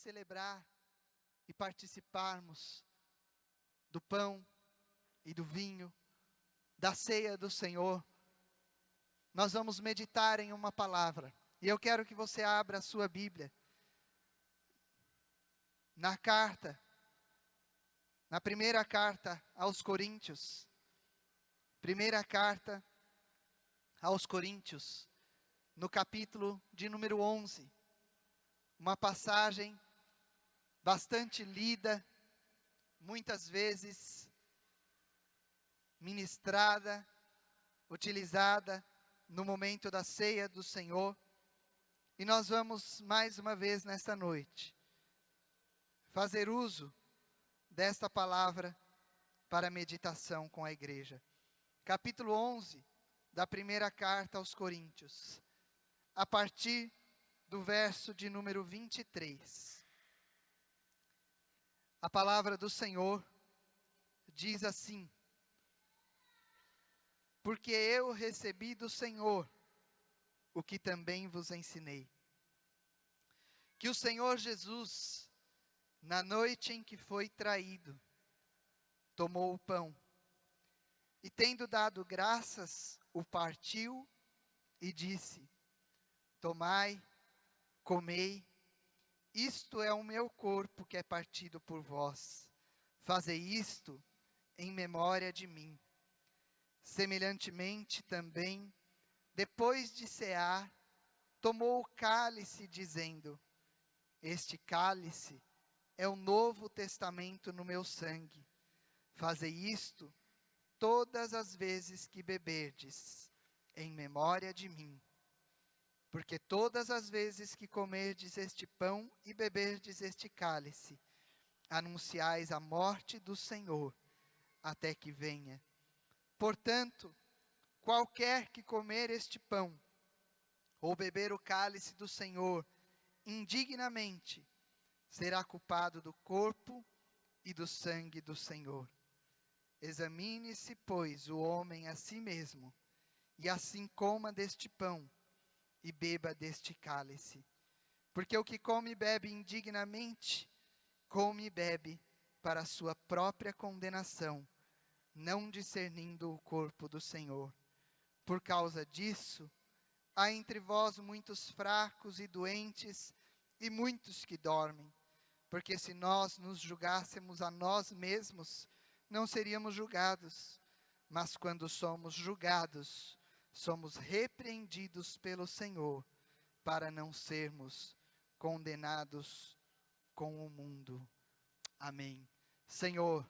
celebrar e participarmos do pão e do vinho, da ceia do Senhor, nós vamos meditar em uma palavra. E eu quero que você abra a sua Bíblia na primeira carta aos Coríntios. Primeira carta aos Coríntios, no capítulo de número 11. Uma passagem bastante lida, muitas vezes ministrada, utilizada no momento da ceia do Senhor. E nós vamos mais uma vez nesta noite fazer uso desta palavra para meditação com a igreja. Capítulo 11 da primeira carta aos Coríntios, a partir do verso de número 23. A palavra do Senhor diz assim: porque eu recebi do Senhor o que também vos ensinei, que o Senhor Jesus, na noite em que foi traído, tomou o pão, e tendo dado graças, o partiu e disse: tomai, comei, isto é o meu corpo que é partido por vós, fazei isto em memória de mim. Semelhantemente também, depois de cear, tomou o cálice, dizendo: este cálice é o novo testamento no meu sangue. Fazei isto todas as vezes que beberdes, em memória de mim. Porque todas as vezes que comerdes este pão e beberdes este cálice, anunciais a morte do Senhor, até que venha. Portanto, qualquer que comer este pão, ou beber o cálice do Senhor indignamente, será culpado do corpo e do sangue do Senhor. Examine-se, pois, o homem a si mesmo, e assim coma deste pão e beba deste cálice. Porque o que come e bebe indignamente, come e bebe para a sua própria condenação, não discernindo o corpo do Senhor. Por causa disso, há entre vós muitos fracos e doentes, e muitos que dormem. Porque se nós nos julgássemos a nós mesmos, não seríamos julgados. Mas quando somos julgados, somos repreendidos pelo Senhor, para não sermos condenados com o mundo. Amém. Senhor,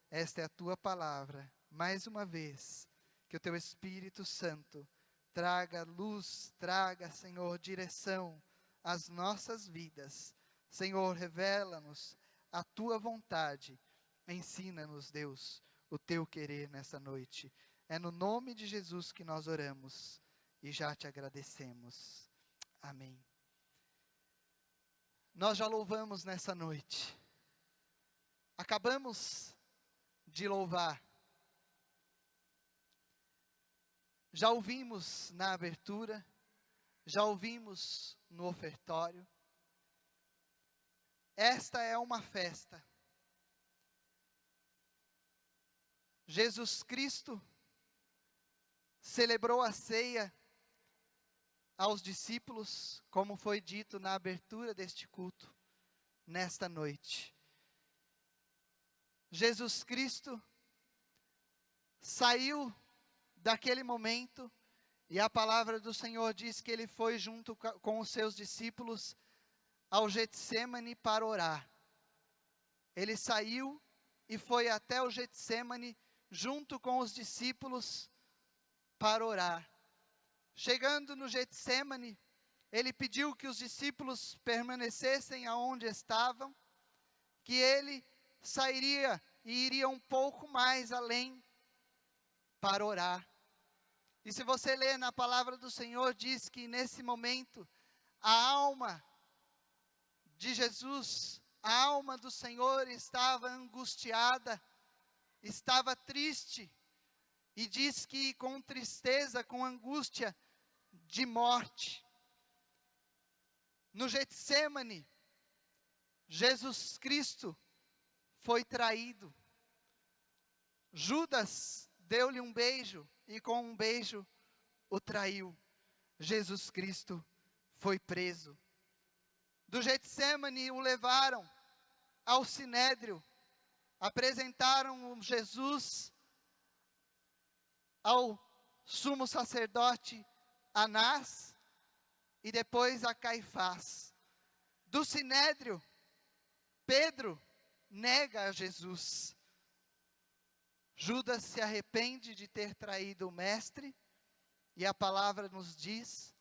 esta é a tua palavra. Mais uma vez, que o teu Espírito Santo traga luz, traga, Senhor, direção às nossas vidas. Senhor, revela-nos a tua vontade. Ensina-nos, Deus, o teu querer nessa noite. É no nome de Jesus que nós oramos e já te agradecemos. Amém. Nós já louvamos nessa noite. Acabamos de louvar. Já ouvimos na abertura, já ouvimos no ofertório. Esta é uma festa. Jesus Cristo celebrou a ceia aos discípulos, como foi dito na abertura deste culto, nesta noite. Jesus Cristo saiu daquele momento, e a palavra do Senhor diz que ele foi junto com os seus discípulos ao Getsêmani para orar. Ele saiu e foi até o Getsêmani junto com os discípulos para orar. Chegando no Getsêmani, ele pediu que os discípulos permanecessem aonde estavam, que ele sairia e iria um pouco mais além para orar. E se você ler na palavra do Senhor, diz que nesse momento, a alma de Jesus, a alma do Senhor estava angustiada, estava triste, e diz que com tristeza, com angústia de morte. No Getsêmani, Jesus Cristo foi traído. Judas deu-lhe um beijo e com um beijo o traiu. Jesus Cristo foi preso. Do Getsemane o levaram ao Sinédrio, apresentaram Jesus ao sumo sacerdote Anás e depois a Caifás. Do Sinédrio, Pedro nega a Jesus. Judas se arrepende de ter traído o mestre e a palavra nos diz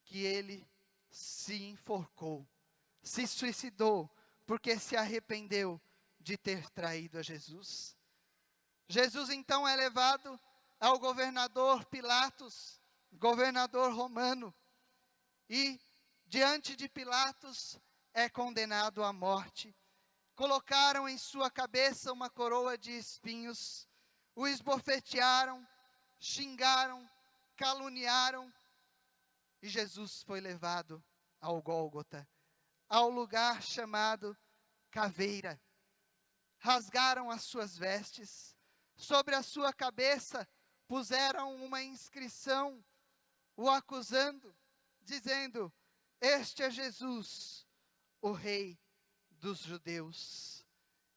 que ele se enforcou, se suicidou, porque se arrependeu de ter traído a Jesus. Jesus então é levado ao governador Pilatos, governador romano, e diante de Pilatos é condenado à morte. Colocaram em sua cabeça uma coroa de espinhos, o esbofetearam, xingaram, caluniaram, e Jesus foi levado ao Gólgota, ao lugar chamado Caveira. Rasgaram as suas vestes, sobre a sua cabeça puseram uma inscrição, o acusando, dizendo: este é Jesus, o Rei dos judeus.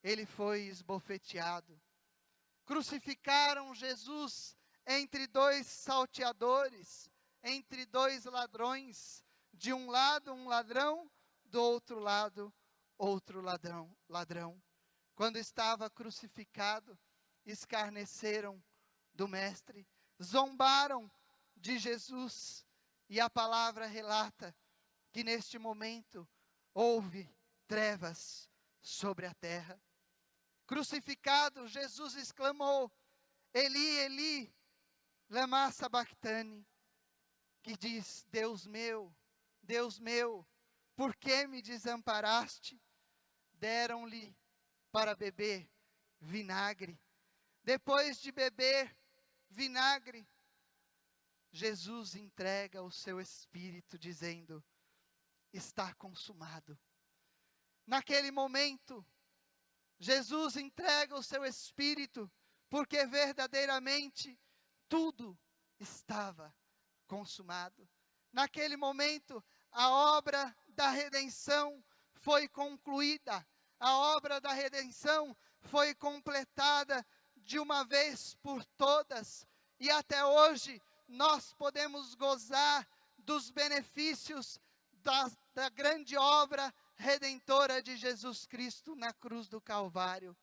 Ele foi esbofeteado. Crucificaram Jesus entre dois salteadores, entre dois ladrões, de um lado um ladrão, do outro lado outro ladrão. Quando estava crucificado, escarneceram do mestre, zombaram de Jesus, e a palavra relata que neste momento houve trevas sobre a terra. Crucificado, Jesus exclamou: Eli, Eli, lama sabachthani, que diz: Deus meu, por que me desamparaste? Deram-lhe para beber vinagre. Depois de beber vinagre, Jesus entrega o seu espírito, dizendo: está consumado. Naquele momento, Jesus entrega o seu espírito, porque verdadeiramente tudo estava consumado. Naquele momento, a obra da redenção foi concluída, a obra da redenção foi completada de uma vez por todas, e até hoje nós podemos gozar dos benefícios da grande obra redentora de Jesus Cristo na cruz do Calvário.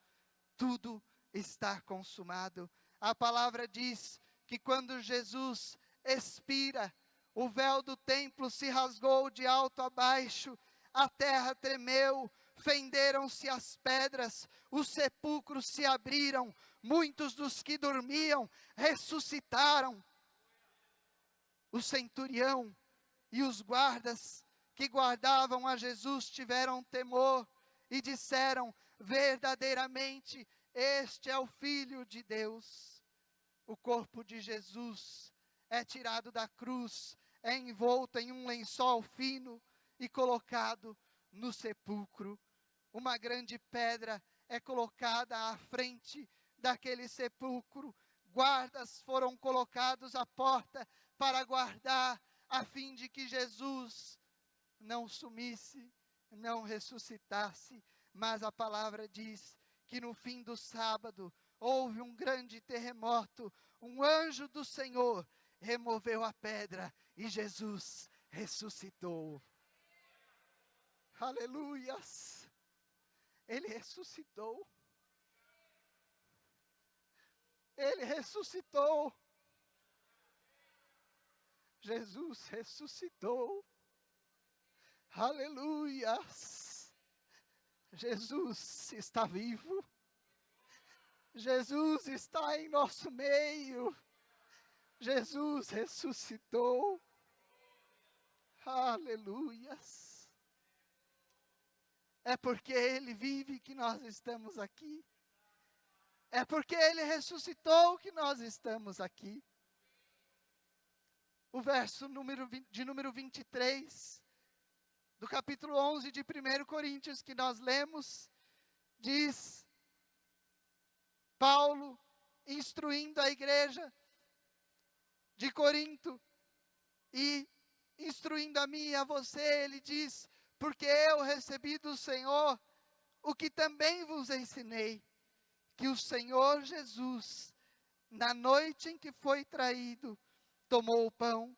Tudo está consumado. A palavra diz que quando Jesus expira, o véu do templo se rasgou de alto a baixo, a terra tremeu, fenderam-se as pedras, os sepulcros se abriram, muitos dos que dormiam ressuscitaram. O centurião e os guardas que guardavam a Jesus tiveram temor e disseram: verdadeiramente este é o Filho de Deus. O corpo de Jesus é tirado da cruz, é envolto em um lençol fino e colocado no sepulcro. Uma grande pedra é colocada à frente daquele sepulcro. Guardas foram colocados à porta para guardar, a fim de que Jesus não sumisse, não ressuscitasse. Mas a palavra diz que no fim do sábado houve um grande terremoto. Um anjo do Senhor removeu a pedra e Jesus ressuscitou. Aleluias! Ele ressuscitou. Ele ressuscitou. Jesus ressuscitou. Aleluias! Jesus está vivo. Jesus está em nosso meio. Jesus ressuscitou. Aleluias! É porque Ele vive que nós estamos aqui. É porque Ele ressuscitou que nós estamos aqui. O verso de número 23 do capítulo 11 de 1 Coríntios que nós lemos, diz Paulo instruindo a igreja de Corinto e instruindo a mim e a você, ele diz: porque eu recebi do Senhor o que também vos ensinei, que o Senhor Jesus, na noite em que foi traído, tomou o pão.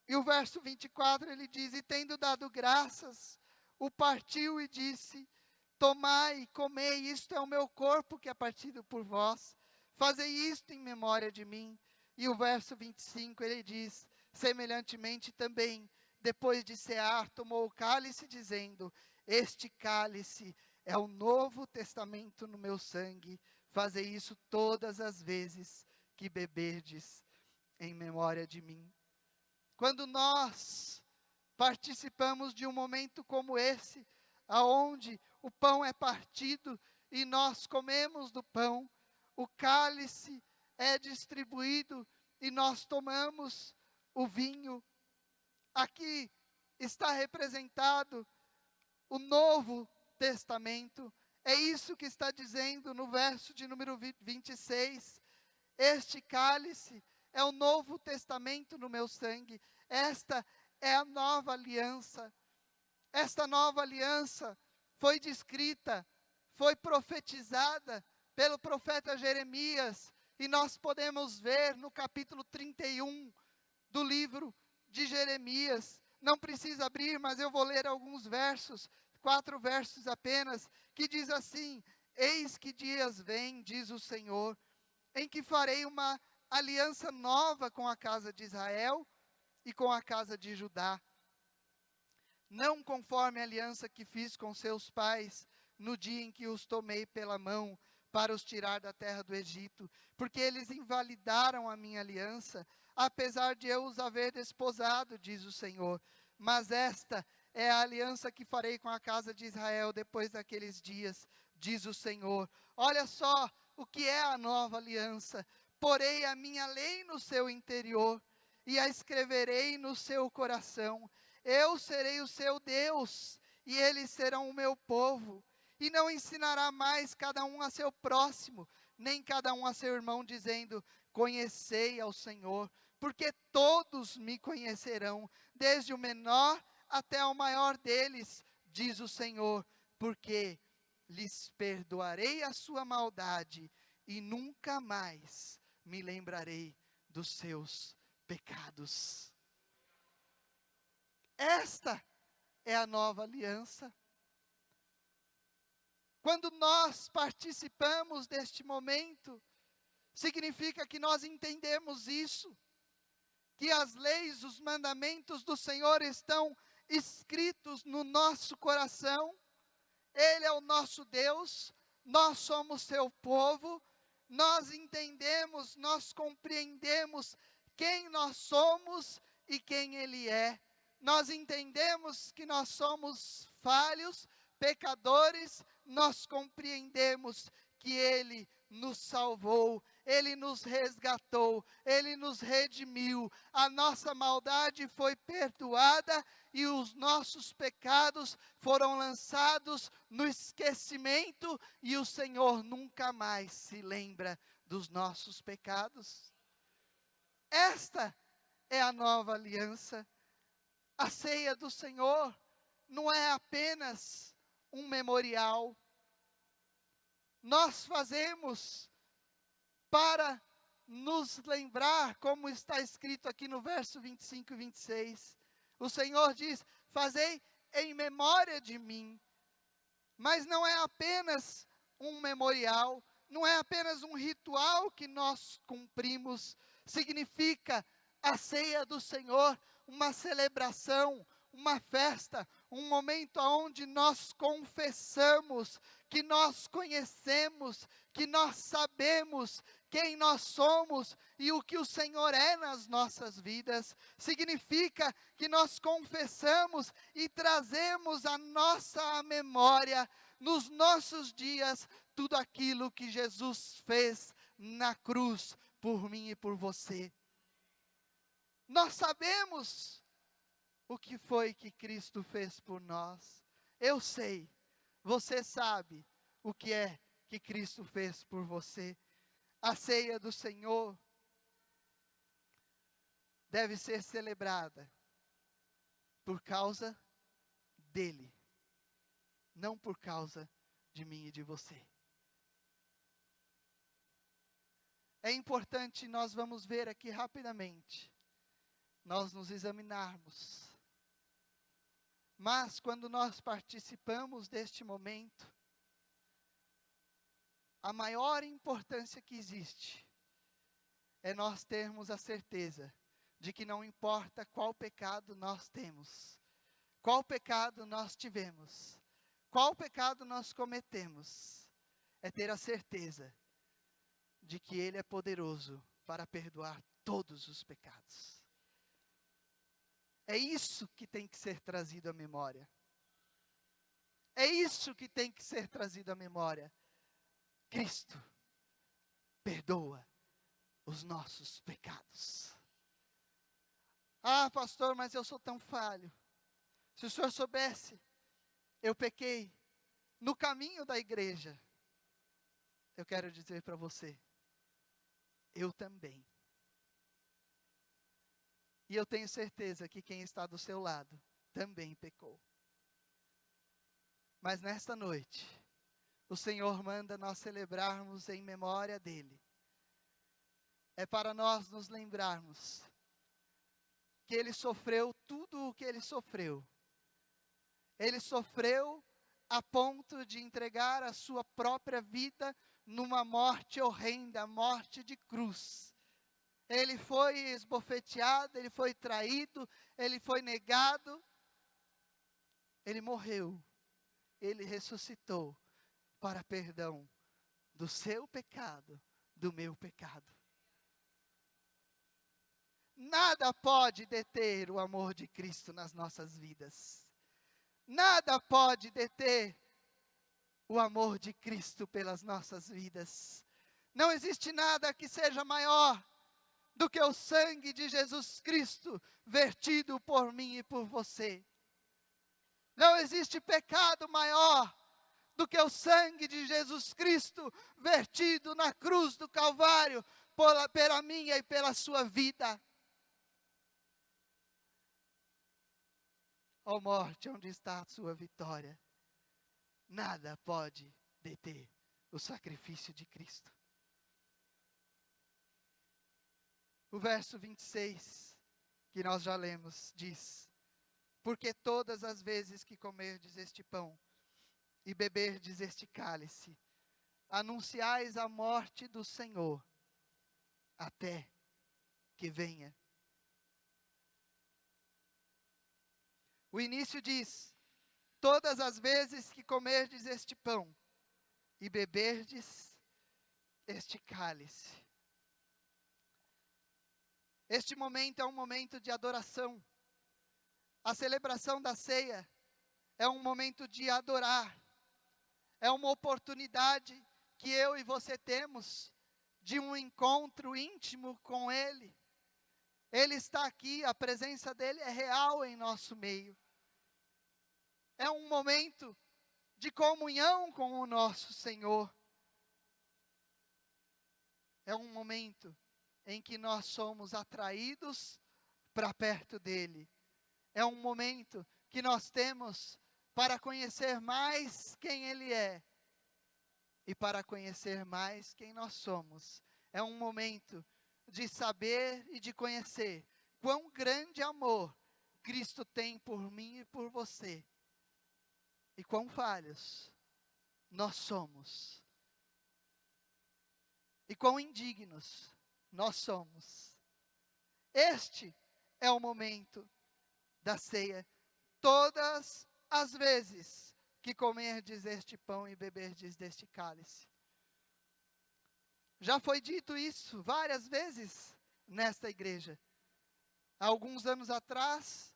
E o verso 24 ele diz: e tendo dado graças, o partiu e disse: tomai e comei, isto é o meu corpo que é partido por vós, fazei isto em memória de mim. E o verso 25 ele diz: semelhantemente também, depois de cear, tomou o cálice, dizendo: este cálice é o novo testamento no meu sangue, fazei isso todas as vezes que beberdes em memória de mim. Quando nós participamos de um momento como esse, aonde o pão é partido e nós comemos do pão, o cálice é distribuído e nós tomamos o vinho. Aqui está representado o Novo Testamento. É isso que está dizendo no verso de número 26. Este cálice é o Novo Testamento no meu sangue. Esta é a nova aliança. Esta nova aliança foi descrita, foi profetizada pelo profeta Jeremias. E nós podemos ver no capítulo 31 do livro de Jeremias. Não precisa abrir, mas eu vou ler alguns versos, 4 versos apenas, que diz assim: eis que dias vêm, diz o Senhor, em que farei uma aliança nova com a casa de Israel e com a casa de Judá. Não conforme a aliança que fiz com seus pais, no dia em que os tomei pela mão, para os tirar da terra do Egito, porque eles invalidaram a minha aliança, apesar de eu os haver desposado, diz o Senhor. Mas esta é a aliança que farei com a casa de Israel depois daqueles dias, diz o Senhor. Olha só o que é a nova aliança: porei a minha lei no seu interior, e a escreverei no seu coração. Eu serei o seu Deus, e eles serão o meu povo. E não ensinará mais cada um a seu próximo, nem cada um a seu irmão, dizendo: conhecei ao Senhor, porque todos me conhecerão, desde o menor até o maior deles, diz o Senhor, porque lhes perdoarei a sua maldade, e nunca mais me lembrarei dos seus pecados. Esta é a nova aliança. Quando nós participamos deste momento, significa que nós entendemos isso, que as leis, os mandamentos do Senhor estão escritos no nosso coração. Ele é o nosso Deus, nós somos seu povo, nós entendemos, nós compreendemos quem nós somos e quem Ele é. Nós entendemos que nós somos falhos, pecadores, nós compreendemos que Ele nos salvou, Ele nos resgatou, Ele nos redimiu, a nossa maldade foi perdoada e os nossos pecados foram lançados no esquecimento e o Senhor nunca mais se lembra dos nossos pecados. Esta é a nova aliança. A ceia do Senhor não é apenas um memorial. Nós fazemos para nos lembrar, como está escrito aqui no verso 25 e 26. O Senhor diz: fazei em memória de mim. Mas não é apenas um memorial, não é apenas um ritual que nós cumprimos. Significa a ceia do Senhor uma celebração, uma festa, um momento onde nós confessamos que nós conhecemos, que nós sabemos quem nós somos e o que o Senhor é nas nossas vidas. Significa que nós confessamos e trazemos à nossa memória, nos nossos dias, tudo aquilo que Jesus fez na cruz por mim e por você. Nós sabemos o que foi que Cristo fez por nós. Eu sei, você sabe o que é que Cristo fez por você. A ceia do Senhor deve ser celebrada por causa dele, não por causa de mim e de você. É importante, nós vamos ver aqui rapidamente, nós nos examinarmos. Mas quando nós participamos deste momento, a maior importância que existe é nós termos a certeza de que não importa qual pecado nós temos, qual pecado nós tivemos, qual pecado nós cometemos, é ter a certeza de que Ele é poderoso para perdoar todos os pecados. É isso que tem que ser trazido à memória. É isso que tem que ser trazido à memória. Cristo perdoa os nossos pecados. Ah, pastor, mas eu sou tão falho. Se o senhor soubesse, eu pequei no caminho da igreja. Eu quero dizer para você, eu também. E eu tenho certeza que quem está do seu lado também pecou. Mas nesta noite, o Senhor manda nós celebrarmos em memória dele. É para nós nos lembrarmos que ele sofreu tudo o que ele sofreu. Ele sofreu a ponto de entregar a sua própria vida numa morte horrenda, morte de cruz. Ele foi esbofeteado, ele foi traído, ele foi negado. Ele morreu, ele ressuscitou para perdão do seu pecado, do meu pecado. Nada pode deter o amor de Cristo nas nossas vidas. Nada pode deter o amor de Cristo pelas nossas vidas. Não existe nada que seja maior do que o sangue de Jesus Cristo vertido por mim e por você. Não existe pecado maior do que o sangue de Jesus Cristo vertido na cruz do Calvário pela minha e pela sua vida. Ó morte, onde está a sua vitória? Nada pode deter o sacrifício de Cristo. O verso 26, que nós já lemos, diz: porque todas as vezes que comerdes este pão e beberdes este cálice, anunciais a morte do Senhor, até que venha. O início diz: todas as vezes que comerdes este pão e beberdes este cálice. Este momento é um momento de adoração. A celebração da ceia é um momento de adorar. É uma oportunidade que eu e você temos de um encontro íntimo com Ele. Ele está aqui, a presença dEle é real em nosso meio. É um momento de comunhão com o nosso Senhor. É um momento em que nós somos atraídos para perto dEle. É um momento que nós temos para conhecer mais quem Ele é e para conhecer mais quem nós somos. É um momento de saber e de conhecer quão grande amor Cristo tem por mim e por você. E quão falhos nós somos. E quão indignos nós somos. Este é o momento da ceia. Todas as vezes que comerdes este pão e beberdes deste cálice. Já foi dito isso várias vezes nesta igreja. Há alguns anos atrás,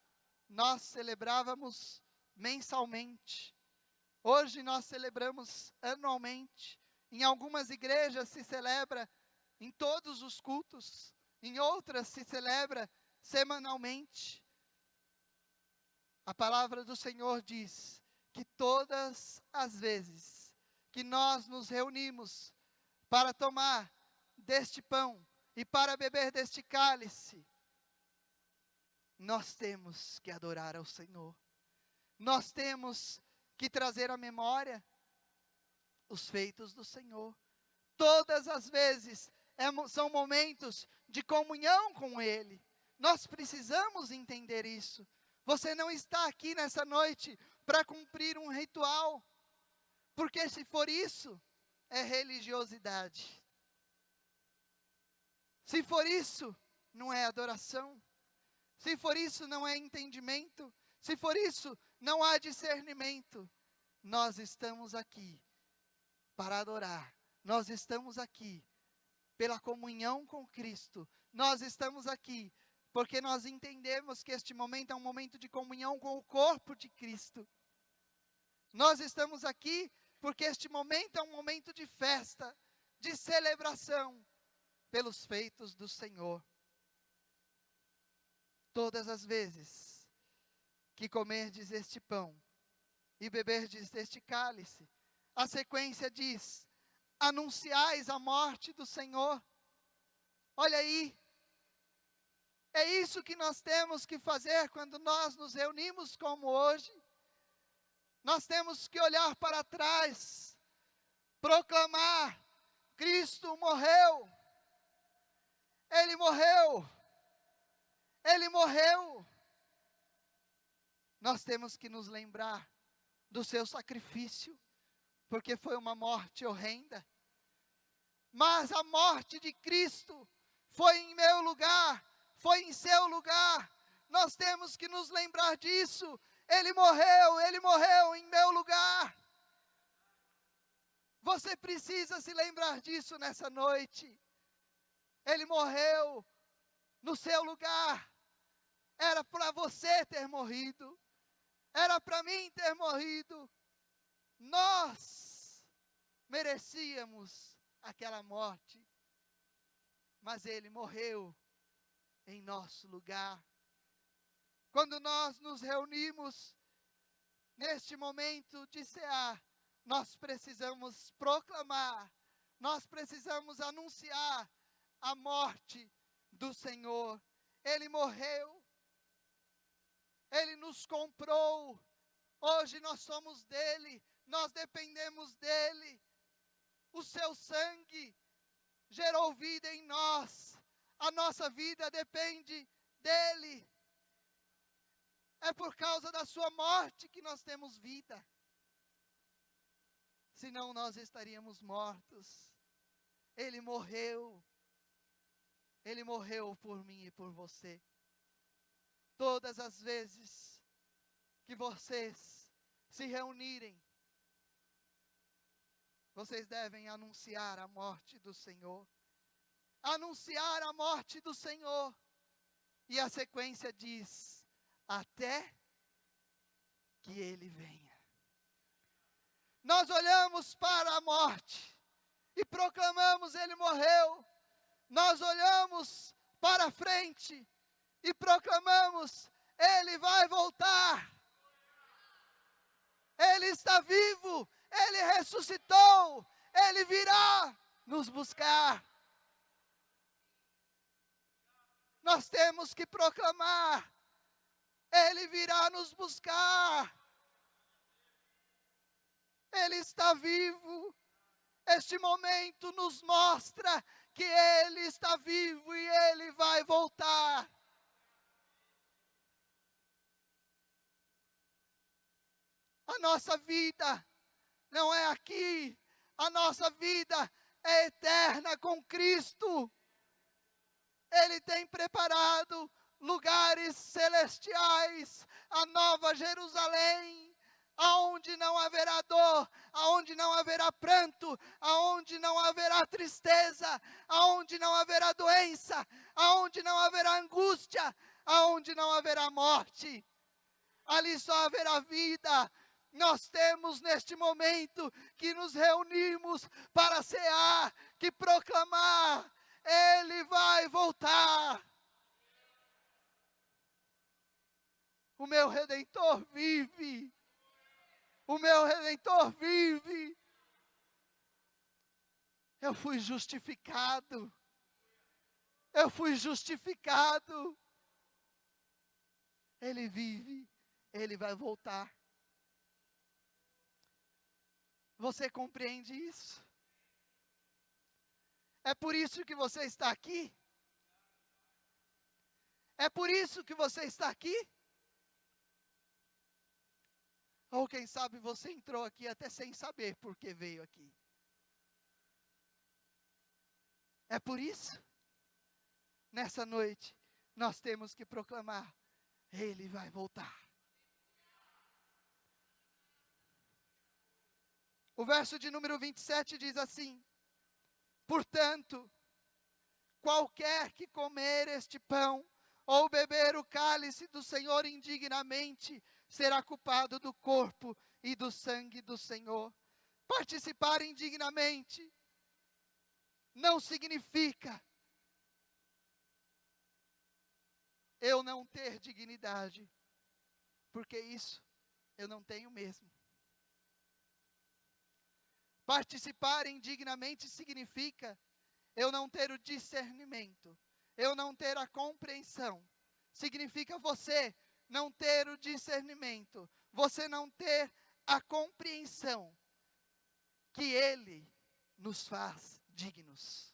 nós celebrávamos mensalmente. Hoje nós celebramos anualmente. Em algumas igrejas se celebra em todos os cultos. Em outras se celebra semanalmente. A palavra do Senhor diz que todas as vezes que nós nos reunimos para tomar deste pão e para beber deste cálice, nós temos que adorar ao Senhor. Nós temos que trazer à memória os feitos do Senhor. Todas as vezes são momentos de comunhão com Ele. Nós precisamos entender isso. Você não está aqui nessa noite para cumprir um ritual, porque se for isso, é religiosidade. Se for isso, não é adoração. Se for isso, não é entendimento. Se for isso, não há discernimento. Nós estamos aqui para adorar. Nós estamos aqui pela comunhão com Cristo. Nós estamos aqui porque nós entendemos que este momento é um momento de comunhão com o corpo de Cristo. Nós estamos aqui porque este momento é um momento de festa, de celebração pelos feitos do Senhor. Todas as vezes que comerdes este pão e beberdes deste cálice, a sequência diz: anunciais a morte do Senhor. Olha aí, é isso que nós temos que fazer quando nós nos reunimos como hoje. Nós temos que olhar para trás, proclamar: Cristo morreu, Ele morreu, Ele morreu. Nós temos que nos lembrar do seu sacrifício, porque foi uma morte horrenda. Mas a morte de Cristo foi em meu lugar, foi em seu lugar. Nós temos que nos lembrar disso. Ele morreu em meu lugar. Você precisa se lembrar disso nessa noite. Ele morreu no seu lugar. Era para você ter morrido. Era para mim ter morrido. Nós merecíamos aquela morte. Mas Ele morreu em nosso lugar. Quando nós nos reunimos neste momento de cear, nós precisamos proclamar, nós precisamos anunciar a morte do Senhor. Ele morreu, Ele nos comprou, hoje nós somos dEle, nós dependemos dEle. O seu sangue gerou vida em nós, a nossa vida depende dEle. É por causa da sua morte que nós temos vida. Senão nós estaríamos mortos. Ele morreu. Ele morreu por mim e por você. Todas as vezes que vocês se reunirem, vocês devem anunciar a morte do Senhor. Anunciar a morte do Senhor. E a sequência diz: até que Ele venha. Nós olhamos para a morte e proclamamos: Ele morreu. Nós olhamos para frente e proclamamos: Ele vai voltar. Ele está vivo, Ele ressuscitou, Ele virá nos buscar. Nós temos que proclamar: Ele virá nos buscar. Ele está vivo. Este momento nos mostra que Ele está vivo e Ele vai voltar. A nossa vida não é aqui. A nossa vida é eterna com Cristo. Ele tem preparado lugares celestiais, a nova Jerusalém, aonde não haverá dor, aonde não haverá pranto, aonde não haverá tristeza, aonde não haverá doença, aonde não haverá angústia, aonde não haverá morte. Ali só haverá vida. Nós temos neste momento que nos reunimos para cear, que proclamar: Ele vai voltar. O meu Redentor vive. O meu Redentor vive. Eu fui justificado. Eu fui justificado. Ele vive. Ele vai voltar. Você compreende isso? É por isso que você está aqui? É por isso que você está aqui? Ou quem sabe você entrou aqui até sem saber por que veio aqui. É por isso? Nessa noite, nós temos que proclamar: Ele vai voltar. O verso de número 27 diz assim: portanto, qualquer que comer este pão, ou beber o cálice do Senhor indignamente, será culpado do corpo e do sangue do Senhor. Participar indignamente não significa eu não ter dignidade, porque isso eu não tenho mesmo. Participar indignamente significa eu não ter o discernimento, eu não ter a compreensão. Significa você não ter o discernimento, você não ter a compreensão que Ele nos faz dignos.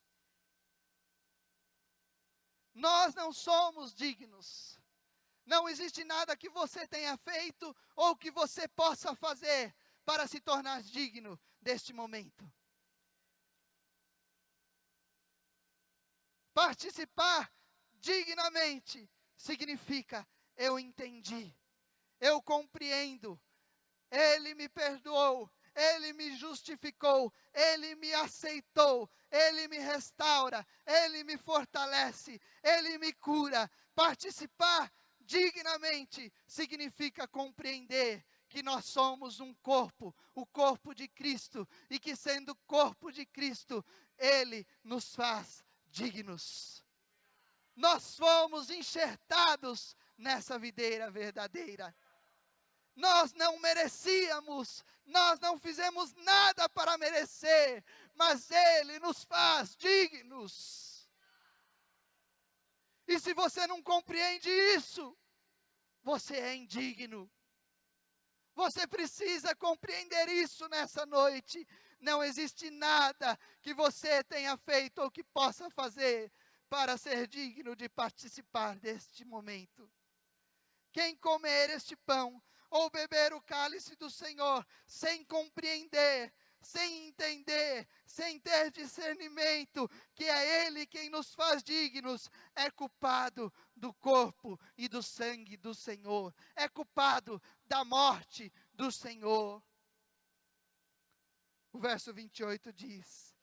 Nós não somos dignos. Não existe nada que você tenha feito ou que você possa fazer para se tornar digno deste momento. Participar dignamente significa eu entendi, eu compreendo, Ele me perdoou, Ele me justificou, Ele me aceitou, Ele me restaura, Ele me fortalece, Ele me cura. Participar dignamente significa compreender que nós somos um corpo, o corpo de Cristo, e que sendo corpo de Cristo, Ele nos faz dignos. Nós fomos enxertados nessa videira verdadeira. Nós não merecíamos, nós não fizemos nada para merecer, mas Ele nos faz dignos. E se você não compreende isso, você é indigno. Você precisa compreender isso nessa noite. Não existe nada que você tenha feito ou que possa fazer para ser digno de participar deste momento. Quem comer este pão ou beber o cálice do Senhor sem compreender, sem entender, sem ter discernimento que é Ele quem nos faz dignos, é culpado do corpo e do sangue do Senhor, é culpado da morte do Senhor. O verso 28 diz: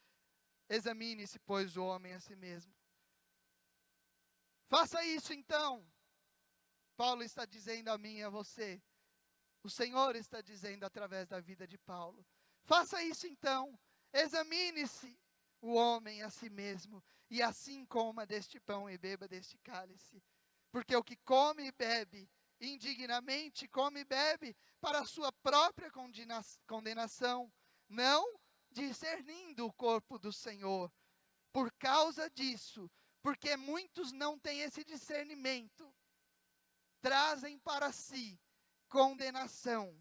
examine-se, pois, o homem a si mesmo. Faça isso então. Paulo está dizendo a mim e a você. O Senhor está dizendo através da vida de Paulo. Faça isso então. Examine-se o homem a si mesmo. E assim coma deste pão e beba deste cálice. Porque o que come e bebe indignamente, come e bebe para a sua própria condenação, não discernindo o corpo do Senhor. Por causa disso, porque muitos não têm esse discernimento, trazem para si condenação.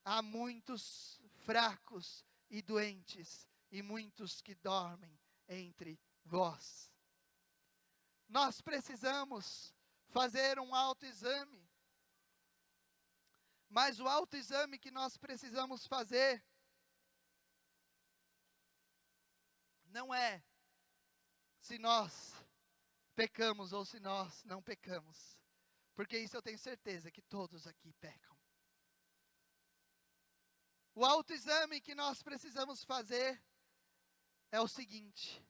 Há muitos fracos e doentes, e muitos que dormem entre vós. Nós precisamos fazer um autoexame, mas o autoexame que nós precisamos fazer não é se nós pecamos ou se nós não pecamos, porque isso eu tenho certeza que todos aqui pecam. O autoexame que nós precisamos fazer é o seguinte: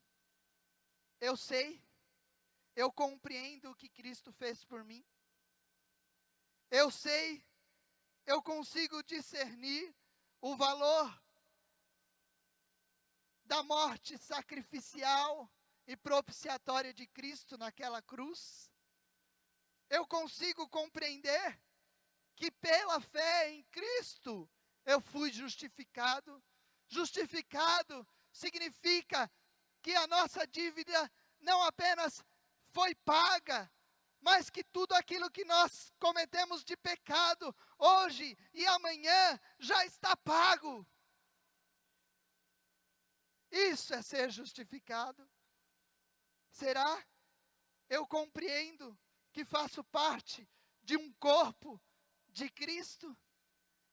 eu sei, eu compreendo o que Cristo fez por mim, eu sei, eu consigo discernir o valor da morte sacrificial e propiciatória de Cristo naquela cruz. Eu consigo compreender que pela fé em Cristo eu fui justificado. Justificado significa que a nossa dívida não apenas foi paga, mas que tudo aquilo que nós cometemos de pecado, hoje e amanhã, já está pago. Isso é ser justificado. Será? Eu compreendo que faço parte de um corpo de Cristo.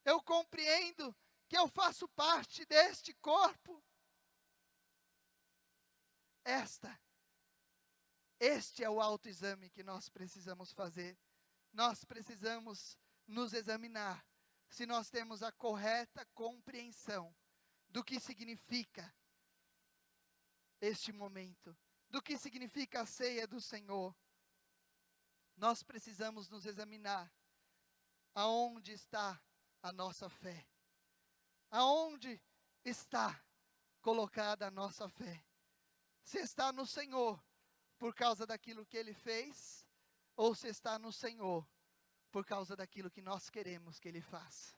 Eu compreendo que eu faço parte deste corpo. Este é o autoexame que nós precisamos fazer. Nós precisamos nos examinar se nós temos a correta compreensão do que significa este momento, do que significa a ceia do Senhor. Nós precisamos nos examinar aonde está a nossa fé, aonde está colocada a nossa fé. Se está no Senhor por causa daquilo que Ele fez, ou se está no Senhor por causa daquilo que nós queremos que Ele faça.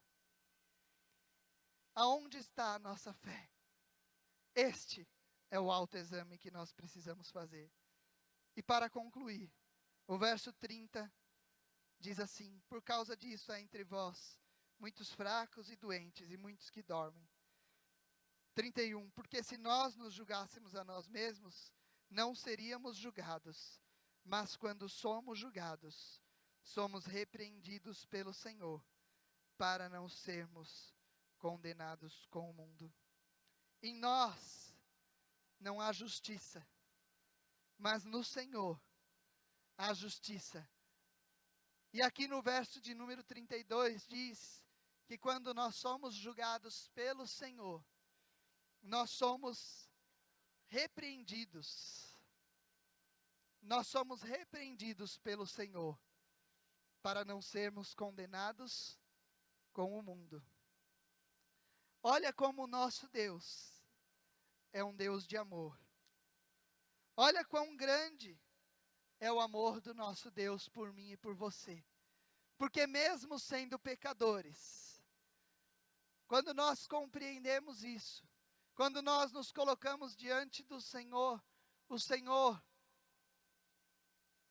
Aonde está a nossa fé? Este é o autoexame que nós precisamos fazer. E para concluir, o verso 30 diz assim: por causa disso há entre vós muitos fracos e doentes, e muitos que dormem. 31, porque se nós nos julgássemos a nós mesmos, não seríamos julgados, mas quando somos julgados, somos repreendidos pelo Senhor, para não sermos condenados com o mundo. Em nós não há justiça, mas no Senhor há justiça. E aqui no verso de número 32 diz que quando nós somos julgados pelo Senhor, nós somos repreendidos. Nós somos repreendidos pelo Senhor, para não sermos condenados com o mundo. Olha como o nosso Deus é um Deus de amor. Olha quão grande é o amor do nosso Deus por mim e por você. Porque mesmo sendo pecadores, quando nós compreendemos isso, quando nós nos colocamos diante do Senhor, o Senhor,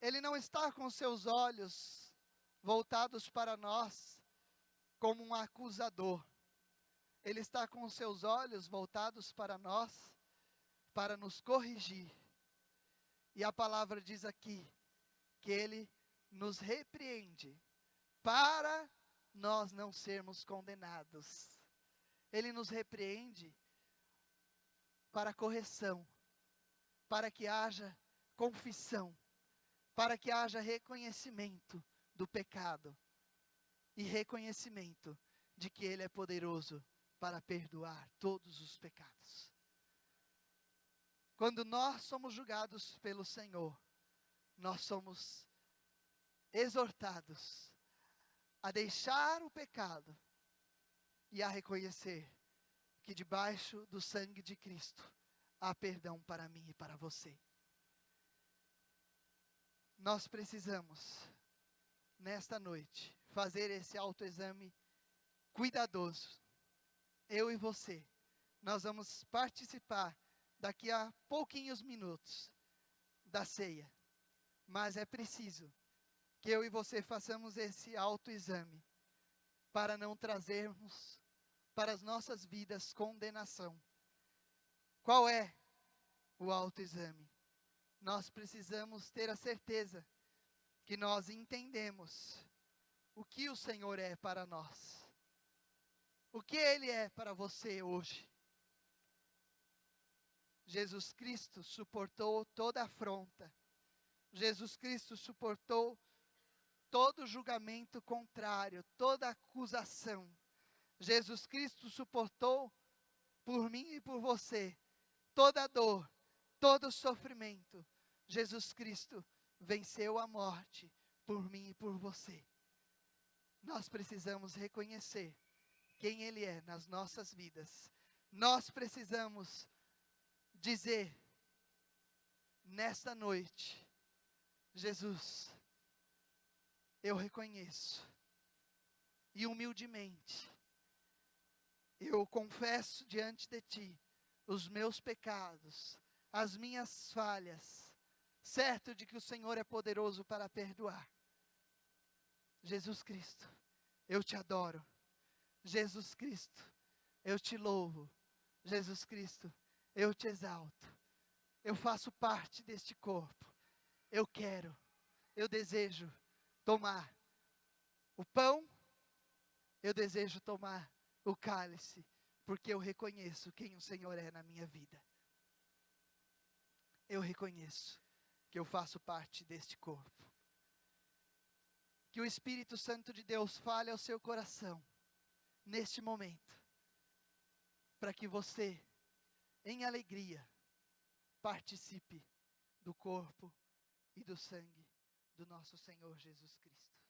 Ele não está com seus olhos voltados para nós como um acusador. Ele está com os seus olhos voltados para nós, para nos corrigir. E a palavra diz aqui, que Ele nos repreende, para nós não sermos condenados. Ele nos repreende para correção, para que haja confissão, para que haja reconhecimento do pecado e reconhecimento de que Ele é poderoso para perdoar todos os pecados. Quando nós somos julgados pelo Senhor, nós somos exortados a deixar o pecado e a reconhecer que debaixo do sangue de Cristo há perdão para mim e para você. Nós precisamos, nesta noite, fazer esse autoexame cuidadoso. Eu e você, nós vamos participar daqui a pouquinhos minutos da ceia. Mas é preciso que eu e você façamos esse autoexame para não trazermos para as nossas vidas condenação. Qual é o autoexame? Nós precisamos ter a certeza que nós entendemos o que o Senhor é para nós. O que Ele é para você hoje. Jesus Cristo suportou toda afronta. Jesus Cristo suportou todo julgamento contrário, toda acusação. Jesus Cristo suportou por mim e por você toda dor, todo sofrimento. Jesus Cristo venceu a morte por mim e por você. Nós precisamos reconhecer quem Ele é nas nossas vidas. Nós precisamos dizer nesta noite: Jesus, eu reconheço e humildemente eu confesso diante de Ti os meus pecados, as minhas falhas, certo de que o Senhor é poderoso para perdoar. Jesus Cristo, eu te adoro. Jesus Cristo, eu te louvo. Jesus Cristo, eu te exalto. Eu faço parte deste corpo. Eu desejo tomar o pão, eu desejo tomar o cálice, porque eu reconheço quem o Senhor é na minha vida. Eu reconheço que eu faço parte deste corpo. Que o Espírito Santo de Deus fale ao seu coração, neste momento, para que você, em alegria, participe do corpo e do sangue do nosso Senhor Jesus Cristo.